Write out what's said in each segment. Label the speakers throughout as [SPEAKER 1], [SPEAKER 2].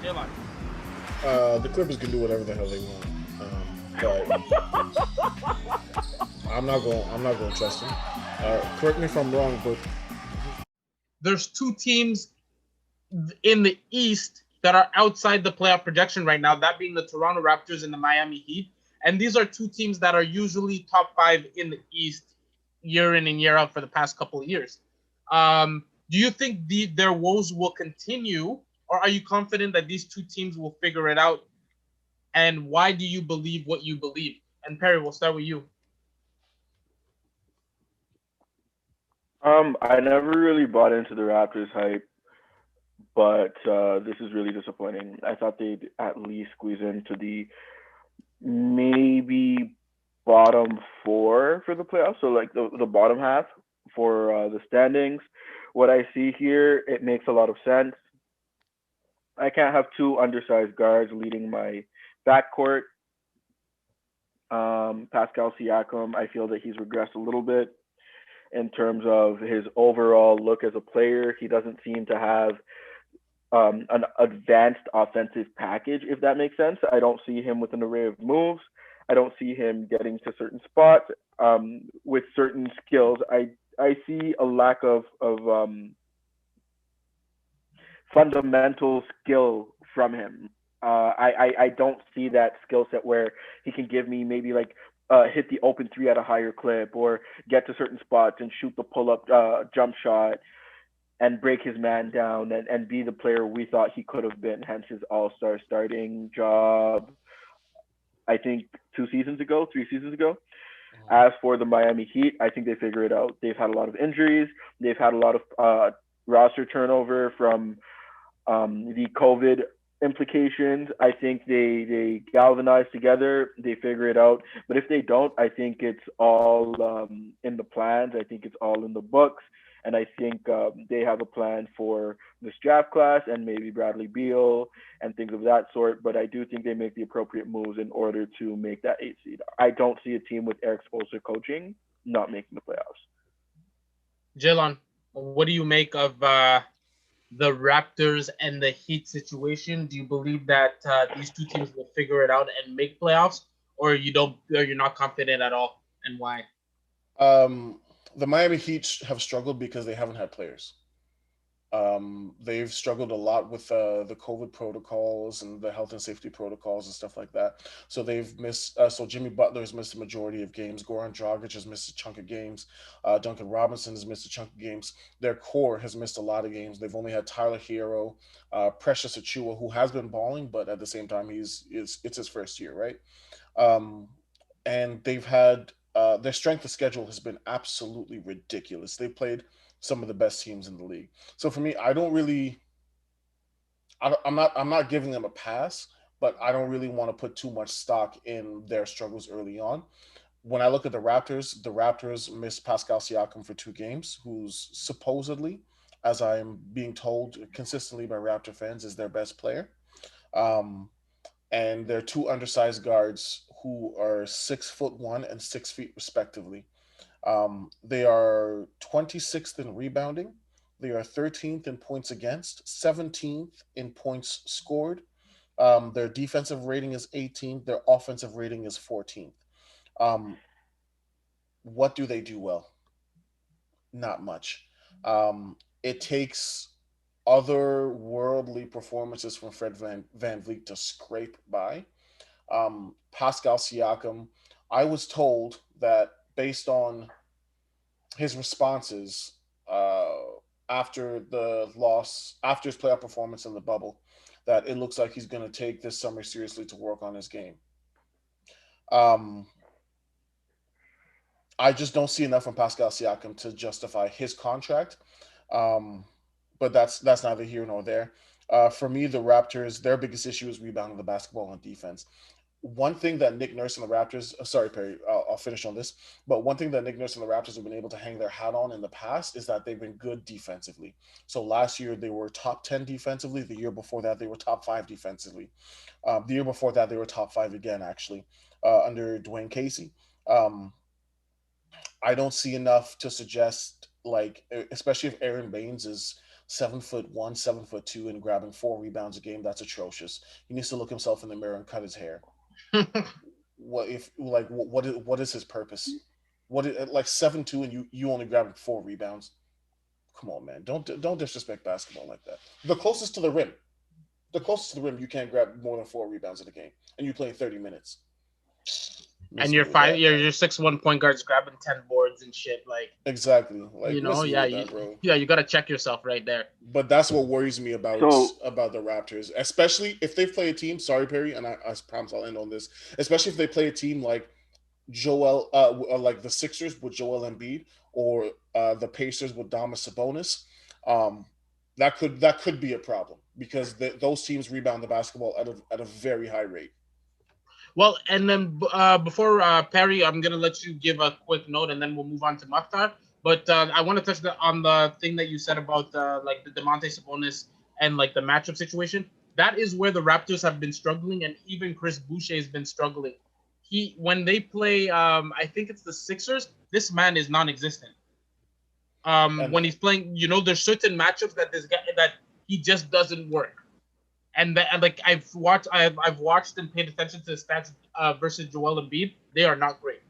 [SPEAKER 1] Jalen.
[SPEAKER 2] The Clippers can do whatever the hell they want, but I'm not going to trust them. Correct me if I'm wrong, but
[SPEAKER 1] There's two teams in the East that are outside the playoff projection right now, that being the Toronto Raptors and the Miami Heat. And these are two teams that are usually top five in the East year in and year out for the past couple of years. Do you think their woes will continue, or are you confident that these two teams will figure it out? And why do you believe what you believe? And Perry, we'll start with you.
[SPEAKER 3] I never really bought into the Raptors hype, but this is really disappointing. I thought they'd at least squeeze into the maybe bottom four for the playoffs, so like the bottom half for the standings. What I see here, it makes a lot of sense. I can't have two undersized guards leading my backcourt. Pascal Siakam, I feel that he's regressed a little bit in terms of his overall look as a player. He doesn't seem to have an advanced offensive package, if that makes sense. I don't see him with an array of moves. I don't see him getting to certain spots with certain skills. I see a lack of fundamental skill from him. I don't see that skill set where he can give me maybe like hit the open three at a higher clip or get to certain spots and shoot the pull up jump shot and break his man down and be the player we thought he could have been, hence his all-star starting job, I think 3 seasons ago. As for the Miami Heat, I think they figure it out. They've had a lot of injuries. They've had a lot of roster turnover from the COVID implications. I think they galvanize together. They figure it out. But if they don't, I think it's all in the plans. I think it's all in the books. And I think they have a plan for this draft class and maybe Bradley Beal and things of that sort. But I do think they make the appropriate moves in order to make that 8 seed. I don't see a team with Eric Spoelstra coaching not making the playoffs.
[SPEAKER 1] Jalen, what do you make of the Raptors and the Heat situation? Do you believe that these two teams will figure it out and make playoffs, or you don't? Or you're not confident at all, and why?
[SPEAKER 2] um, the Miami Heat have struggled because they haven't had players. They've struggled a lot with the COVID protocols and the health and safety protocols and stuff like that. So they've missed. So Jimmy Butler has missed the majority of games. Goran Dragic has missed a chunk of games. Duncan Robinson has missed a chunk of games. Their core has missed a lot of games. They've only had Tyler Hero, Precious Achua, who has been balling, but at the same time, it's his first year, right? Um, and they've had their strength of schedule has been absolutely ridiculous. They've played some of the best teams in the league. So for me, I don't really, I'm not giving them a pass, but I don't really want to put too much stock in their struggles early on. When I look at the Raptors missed Pascal Siakam for 2 games, who's supposedly, as I am being told consistently by Raptor fans, is their best player. Um, and they're two undersized guards who are 6'1" and 6 feet respectively. They are 26th in rebounding. They are 13th in points against, 17th in points scored. Their defensive rating is 18th. Their offensive rating is 14th. Um, what do they do well? Not much. It takes otherworldly performances from Fred Van Vliet to scrape by. Pascal Siakam, I was told that based on his responses after the loss, after his playoff performance in the bubble, that it looks like he's going to take this summer seriously to work on his game. Um, I just don't see enough from Pascal Siakam to justify his contract. Um, but that's neither here nor there. For me, the Raptors, their biggest issue is rebounding the basketball on defense. One thing that Nick Nurse and the Raptors, sorry, Perry, I'll finish on this, but one thing that Nick Nurse and the Raptors have been able to hang their hat on in the past is that they've been good defensively. So last year they were top 10 defensively. The year before that they were top 5 defensively. The year before that they were top 5 again, actually, under Dwayne Casey. Um, I don't see enough to suggest, like, especially if Aaron Baines is 7'1", 7'2", and grabbing 4 rebounds a game. That's atrocious. He needs to look himself in the mirror and cut his hair. What if like what is his purpose? Like 7'2" and you only grabbing 4 rebounds? Come on, man! Don't disrespect basketball like that. The closest to the rim, you can't grab more than 4 rebounds in a game, and you play 30 minutes.
[SPEAKER 1] And
[SPEAKER 2] Miss me with that,
[SPEAKER 1] your
[SPEAKER 2] man.
[SPEAKER 1] 6'1" point guards grabbing 10 boards and shit. Like,
[SPEAKER 2] Exactly. Like, miss me
[SPEAKER 1] yeah,
[SPEAKER 2] with that, bro.
[SPEAKER 1] you gotta check yourself right there.
[SPEAKER 2] But that's what worries me
[SPEAKER 3] So
[SPEAKER 2] about the Raptors, especially if they play a team. Sorry, Perry, and I promise I'll end on this. Especially if they play a team like like the Sixers with Joel Embiid, or the Pacers with Domas Sabonis. Um, that could be a problem because those teams rebound the basketball at a very high rate.
[SPEAKER 1] Well, and then before Perry, I'm gonna let you give a quick note, and then we'll move on to Mukhtar. But I want to touch on the thing that you said about like the Demonte Sabonis and like the matchup situation. That is where the Raptors have been struggling, and even Chris Boucher has been struggling. When they play, I think it's the Sixers. This man is non-existent.
[SPEAKER 2] And
[SPEAKER 1] When he's playing, there's certain matchups that this guy that he just doesn't work. And like I've watched and paid attention to the stats versus Joel Embiid. They are not great.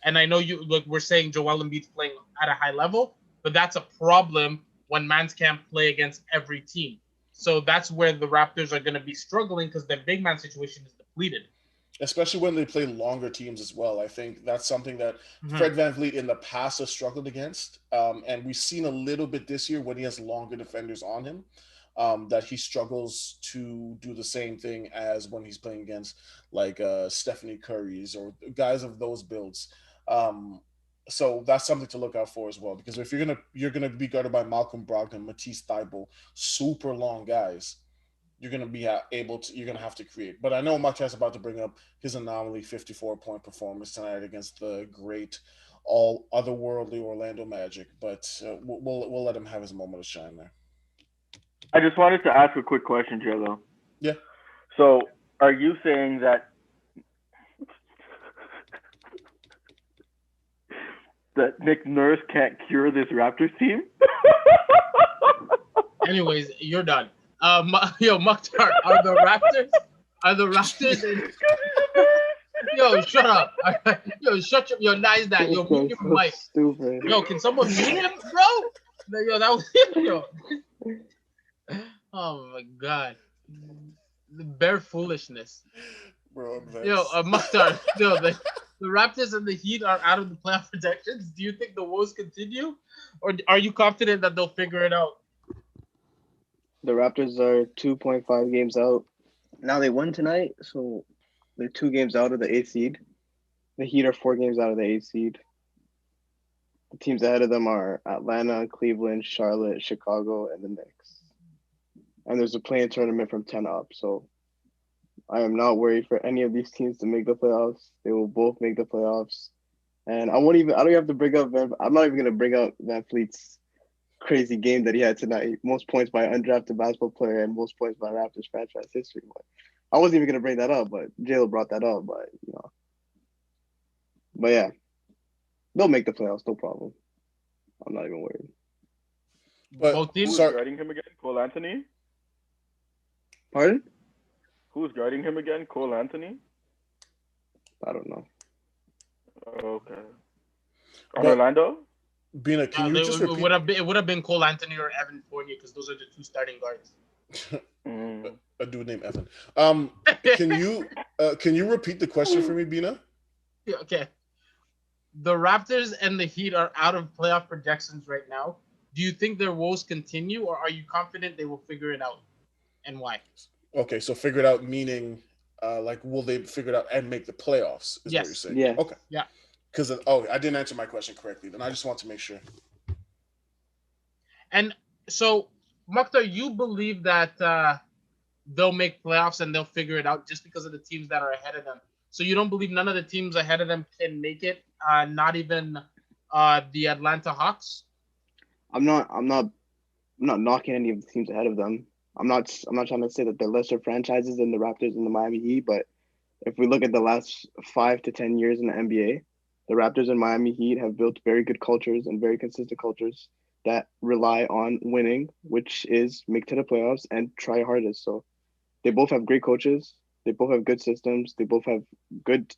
[SPEAKER 1] And I know we're saying Joel Embiid's playing at a high level, but that's a problem when Mans can't play against every team. So that's where the Raptors are going to be struggling because their big man situation is depleted.
[SPEAKER 2] especially when they play longer teams as well. I think that's something that
[SPEAKER 1] Mm-hmm.
[SPEAKER 2] Fred VanVleet in the past has struggled against. And we've seen a little bit this year when he has longer defenders on him, that he struggles to do the same thing as when he's playing against like Stephanie Curry's or guys of those builds. Um, so that's something to look out for as well. Because if you're gonna be guarded by Malcolm Brogdon, Matisse Thybulle, super long guys, you're going to be able to, you're going to have to create. But I know Marquez about to bring up his anomaly 54-point performance tonight against the great, all otherworldly Orlando Magic. But we'll let him have his moment of shine there.
[SPEAKER 3] I just wanted to ask a quick question, Jello.
[SPEAKER 2] Yeah.
[SPEAKER 3] So are you saying that Nick Nurse can't cure this Raptors team?
[SPEAKER 1] Anyways, you're done. Mukhtar, are the Raptors in, yo, shut up. Yo, shut your NizeDat. Yo, mute your mic.
[SPEAKER 4] Stupid.
[SPEAKER 1] Yo, can someone mute him, bro? Yo, that was yo. Oh my god. The bare foolishness.
[SPEAKER 2] Bro,
[SPEAKER 1] Yo, Mukhtar, the Raptors and the Heat are out of the playoff projections. Do you think the woes continue? Or are you confident that they'll figure it out?
[SPEAKER 4] The Raptors are 2.5 games out. Now they won tonight, so they're 2 games out of the 8th seed. The Heat are 4 games out of the 8th seed. The teams ahead of them are Atlanta, Cleveland, Charlotte, Chicago, and the Knicks. And there's a play-in tournament from 10 up, so I am not worried for any of these teams to make the playoffs. They will both make the playoffs. And I don't even have to bring up I'm not even going to bring up Van Fleet's crazy game that he had tonight. Most points by an undrafted basketball player and most points by Raptors franchise history. But I wasn't even going to bring that up, but Jayla brought that up. But yeah, they'll make the playoffs, no problem. I'm not even worried.
[SPEAKER 2] But
[SPEAKER 1] Both teams?
[SPEAKER 3] Who's guarding him again? Cole Anthony?
[SPEAKER 4] Pardon?
[SPEAKER 3] Who's guarding him again? Cole Anthony?
[SPEAKER 4] I don't know.
[SPEAKER 3] Okay.
[SPEAKER 2] But-
[SPEAKER 3] Orlando?
[SPEAKER 2] Bina, can you just
[SPEAKER 1] it
[SPEAKER 2] repeat?
[SPEAKER 1] would have been Cole Anthony or Evan Fournier because those are the 2 starting guards.
[SPEAKER 2] A dude named Evan. Can you repeat the question for me, Bina?
[SPEAKER 1] Yeah, okay. The Raptors and the Heat are out of playoff projections right now. Do you think their woes continue, or are you confident they will figure it out, and why?
[SPEAKER 2] Okay, so figure it out meaning, like, will they figure it out and make the playoffs? Is
[SPEAKER 1] Yes.
[SPEAKER 2] what you're saying?
[SPEAKER 4] Yeah.
[SPEAKER 2] Okay.
[SPEAKER 1] Yeah.
[SPEAKER 2] Because I didn't answer my question correctly. Then I just want to make sure.
[SPEAKER 1] And so, Mukhtar, you believe that they'll make playoffs and they'll figure it out just because of the teams that are ahead of them. So you don't believe none of the teams ahead of them can make it, not even the Atlanta Hawks?
[SPEAKER 4] I'm not knocking any of the teams ahead of them. I'm not trying to say that they're lesser franchises than the Raptors and the Miami Heat, but if we look at the last 5 to 10 years in the NBA, the Raptors and Miami Heat have built very good cultures and very consistent cultures that rely on winning, which is make to the playoffs and try hardest. So they both have great coaches. They both have good systems. They both have good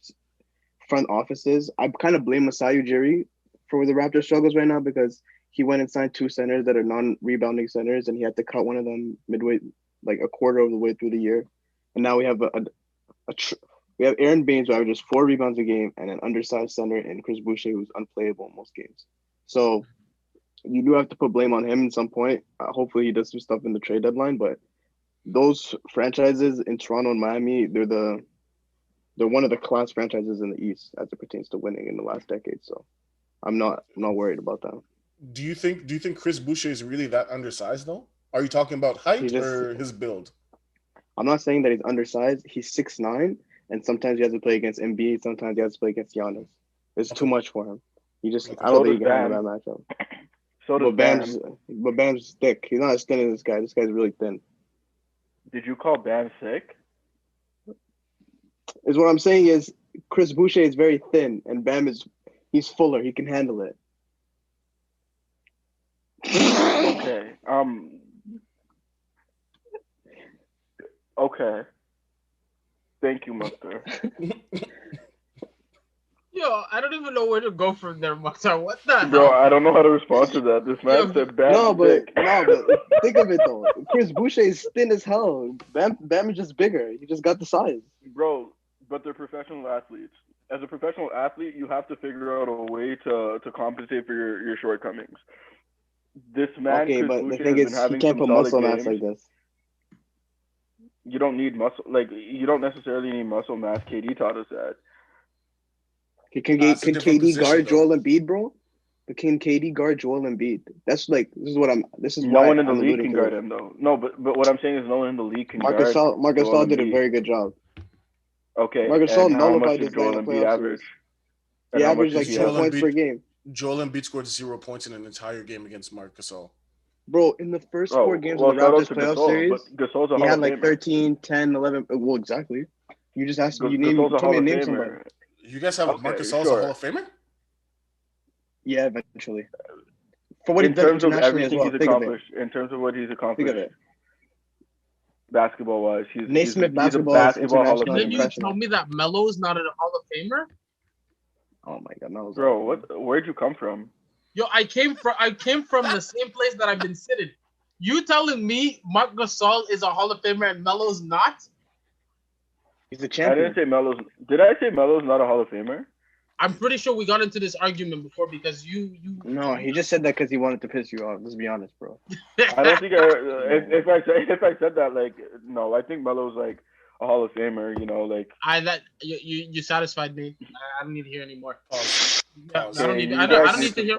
[SPEAKER 4] front offices. I kind of blame Masai Ujiri for the Raptors' struggles right now because he went and signed two centers that are non-rebounding centers, and he had to cut one of them midway, like a quarter of the way through the year. And now we have we have Aaron Baines who averages 4 rebounds a game and an undersized center in Chris Boucher who's unplayable in most games. So you do have to put blame on him at some point. Hopefully he does some stuff in the trade deadline, but those franchises in Toronto and Miami, they're one of the class franchises in the East as it pertains to winning in the last decade. So I'm not worried about that.
[SPEAKER 2] Do you think Chris Boucher is really that undersized though? Are you talking about height or his build?
[SPEAKER 4] I'm not saying that he's undersized. He's 6'9", and sometimes he has to play against Embiid. Sometimes he has to play against Giannis. It's too much for him. I don't think he can handle that matchup.
[SPEAKER 3] So does Bam.
[SPEAKER 4] But Bam's thick. He's not as thin as this guy. This guy's really thin.
[SPEAKER 3] Did you call Bam sick?
[SPEAKER 4] Is what I'm saying is Chris Boucher is very thin, and Bam he's fuller. He can handle it.
[SPEAKER 3] Okay. Okay. Thank you, Mukhtar.
[SPEAKER 1] Yo, I don't even know where to go from there, Mukhtar. What the hell?
[SPEAKER 3] Bro, I don't know how to respond to that. This man said Bam.
[SPEAKER 4] No, but think of it though. Chris Boucher is thin as hell. Bam is just bigger. He just got the size.
[SPEAKER 3] Bro, but they're professional athletes. As a professional athlete, you have to figure out a way to compensate for your shortcomings. This man,
[SPEAKER 4] okay,
[SPEAKER 3] Chris
[SPEAKER 4] but
[SPEAKER 3] Boucher,
[SPEAKER 4] the thing is, he can't put muscle mass like this.
[SPEAKER 3] You don't need muscle. Like, you don't necessarily need muscle mass. KD taught us that.
[SPEAKER 4] Can KD guard Joel Embiid, bro? But can KD guard Joel Embiid? That's like
[SPEAKER 3] no one in the league can guard him though. No, but what I'm saying is no one in the league can guard.
[SPEAKER 4] Marc Gasol did a very good job.
[SPEAKER 3] Okay.
[SPEAKER 4] Marc Gasol nullified this
[SPEAKER 3] Joel
[SPEAKER 4] guy in the
[SPEAKER 3] Embiid
[SPEAKER 4] playoffs.
[SPEAKER 3] average.
[SPEAKER 4] He averaged like 10 points per game.
[SPEAKER 2] Joel Embiid scored 0 points in an entire game against Marc Gasol.
[SPEAKER 4] Bro, in the first 4 games of the Raptors playoff series, he had like 13, 10, 11. Well, exactly. You just asked me. You told me to name somebody.
[SPEAKER 2] You guys have Marc Gasol as a Hall of Famer?
[SPEAKER 4] Yeah, eventually. For what
[SPEAKER 3] in terms of everything he's accomplished, in terms of what he's accomplished,
[SPEAKER 4] think of it.
[SPEAKER 3] Basketball-wise, he's
[SPEAKER 4] Naismith
[SPEAKER 3] a
[SPEAKER 4] basketball
[SPEAKER 3] Hall of
[SPEAKER 1] And then you told me that Melo's not a Hall of Famer?
[SPEAKER 4] Oh my God, Melo's.
[SPEAKER 3] Bro, where'd you come from?
[SPEAKER 1] Yo, I came from the same place that I've been sitting. You telling me Marc Gasol is a Hall of Famer and Melo's not?
[SPEAKER 4] He's a champion.
[SPEAKER 3] Did I say Melo's not a Hall of Famer?
[SPEAKER 1] I'm pretty sure we got into this argument before because you.
[SPEAKER 4] No, he just said that because he wanted to piss you off. Let's be honest, bro.
[SPEAKER 3] I don't think if I said that, like, no, I think Melo's like a Hall of Famer. You know, like
[SPEAKER 1] you satisfied me. I don't need to hear anymore.
[SPEAKER 2] Pause.
[SPEAKER 1] I don't need to hear.